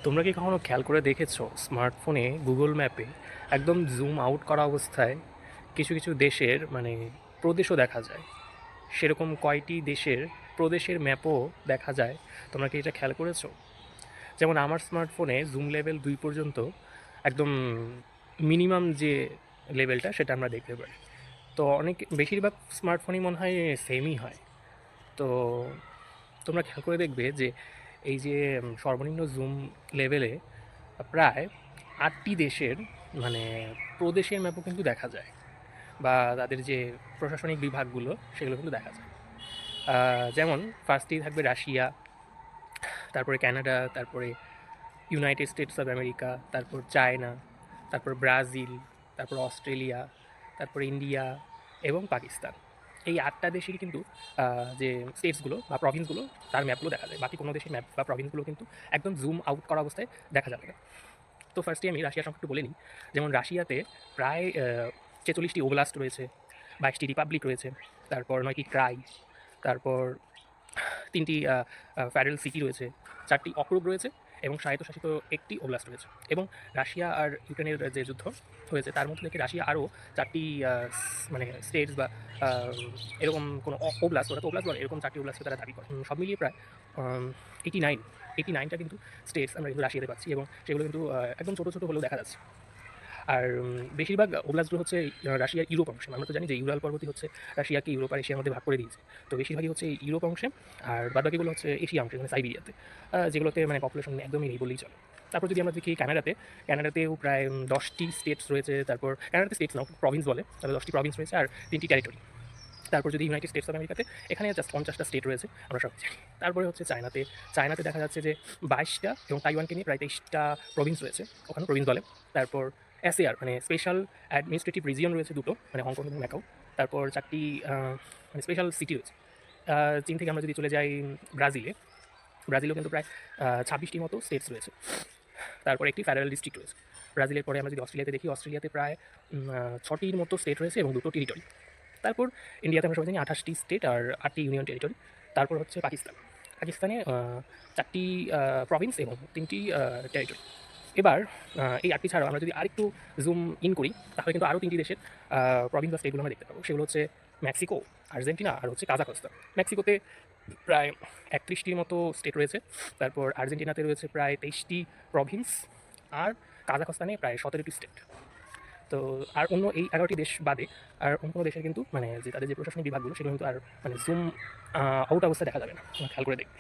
তোমরা কি কখনো খেয়াল করে দেখেছো স্মার্টফোনে গুগল ম্যাপে একদম জুম আউট করা অবস্থায় কিছু কিছু দেশের প্রদেশও দেখা যায়? সেরকম কয়টি দেশের প্রদেশের ম্যাপও দেখা যায়। তোমরা কি এটা খেয়াল করেছো? যেমন আমার স্মার্টফোনে জুম লেভেল 2 পর্যন্ত একদম মিনিমাম যে লেভেলটা সেটা আমরা দেখতে পারি। তো অনেক বেশিরভাগ স্মার্টফোনই মনে হয় সেমই হয়। তো তোমরা খেয়াল করে দেখবে যে এই যে সর্বনিম্ন জুম লেভেলে প্রায় ৮টি দেশের মানে প্রদেশের ম্যাপও কিন্তু দেখা যায়, বা তাদের যে প্রশাসনিক বিভাগগুলো সেগুলো কিন্তু দেখা যায়। যেমন ফার্স্টেই থাকবে রাশিয়া, তারপরে কানাডা, তারপরে ইউনাইটেড স্টেটস অফ আমেরিকা, তারপর চায়না, তারপর ব্রাজিল, তারপর অস্ট্রেলিয়া, তারপর ইন্ডিয়া এবং পাকিস্তান। এই ৮টা দেশেরই কিন্তু যে স্টেটসগুলো বা প্রভিন্সগুলো তার ম্যাপগুলো দেখা যায়। বাকি কোনো দেশের ম্যাপ বা প্রভিন্সগুলো কিন্তু একদম জুম আউট করা অবস্থায় দেখা যাবে না। তো ফার্স্টে আমি রাশিয়া সম্পর্কে বলে নিই। যেমন রাশিয়াতে প্রায় ৪৬টি ওব্লাস্ট রয়েছে, ২২টি রিপাবলিক রয়েছে, তারপর ৯টি ক্রাই, তারপর ৩টি ফেডারেল সিটি রয়েছে, ৪টি অক্রুগ রয়েছে এবং স্বায়ত্তশাসিত একটি ওব্লাস্ট রয়েছে। এবং রাশিয়া আর ইউক্রেনের যে যুদ্ধ হয়েছে তার মধ্যে থেকে রাশিয়া আরও ৪টি স্টেটস বা আহ, এরকম কোনো ওব্লাস্ট, ওরা তো ওব্লাস্ট বলে, এরকম ৪টি ওব্লাস্টকে তারা দাবি করে। সব মিলিয়ে প্রায় 89টা কিন্তু স্টেটস আমরা কিন্তু রাশিয়াতে পাচ্ছি, এবং সেগুলো কিন্তু একদম ছোটো ছোটো হলেও দেখা যাচ্ছে। আর বেশিরভাগ ওব্লাস্টগুলো হচ্ছে রাশিয়ার ইউরোপ অংশে। আমরা তো জানি যে ইউরাল পর্বতই হচ্ছে রাশিয়াকে ইউরোপ আর এশিয়ার মধ্যে ভাগ করে দিয়েছে। তো বেশিরভাগই হচ্ছে ইউরোপ অংশে, আর বাদবাকিগুলো হচ্ছে এশিয়া অংশে, মানে সাইবেরিয়াতে, যেগুলোতে পপুলেশন একদমই নেই বললেই চলে। তারপর যদি আমরা দেখি কানাডাতেও প্রায় 10টি স্টেটস রয়েছে। তারপর কানাডাতে স্টেটস নাও, প্রভিন্স বলে, তবে 10টি প্রভিন্স রয়েছে আর 3টি টেরিটরি। তারপর যদি ইউনাইটেড স্টেটস অফ আমেরিকাতে, এখানে জাস্ট 50টা স্টেট রয়েছে, আমরা সবাই জানি। তারপরে হচ্ছে চায়নাতে দেখা যাচ্ছে যে 22টা, এবং তাইওয়ানকে নিয়ে প্রায় 23টা প্রভিন্স রয়েছে, ওখানে প্রভিন্স বলে। তারপর এসএআর স্পেশাল অ্যাডমিনিস্ট্রেটিভ রিজিয়ন রয়েছে দুটো, হংকং এবং ম্যাকাও। তারপর 4টি স্পেশাল সিটি রয়েছে। চীন থেকে আমরা যদি চলে যাই ব্রাজিলেও কিন্তু প্রায় 26টির মতো স্টেটস রয়েছে। তারপর একটি ফেডারেল ডিস্ট্রিক্ট রয়েছে। ব্রাজিলের পরে আমরা যদি অস্ট্রেলিয়াতে দেখি, অস্ট্রেলিয়াতে প্রায় 6টির মতো স্টেট রয়েছে এবং 2টো টেরিটরি। তারপর ইন্ডিয়াতে আমরা সবাই জানি 28টি স্টেট আর 8টি ইউনিয়ন টেরিটরি। তারপর হচ্ছে পাকিস্তানে 4টি প্রভিন্স এবং 3টি টেরিটরি। এবার এই 8টি ছাড়াও আমরা যদি আরেকটু জুম ইন করি, তাহলে কিন্তু আরও 3টি দেশের প্রভিন্স বা স্টেটগুলো আমরা দেখতে পাবো। সেগুলো হচ্ছে মেক্সিকো, আর্জেন্টিনা আর হচ্ছে কাজাখস্তান। মেক্সিকোতে প্রায় 31টির মতো স্টেট রয়েছে। তারপর আর্জেন্টিনাতে রয়েছে প্রায় 23টি প্রভিন্স, আর কাজাখস্তানে প্রায় 17টি স্টেট। তো আর অন্য এই 11টি দেশ বাদে আর অন্য কোনো দেশের কিন্তু যে তাদের যে প্রশাসনিক বিভাগগুলো সেগুলো কিন্তু আর জুম আউট অবস্থায় দেখা যাবে না, তোমরা খেয়াল করে দেখবে।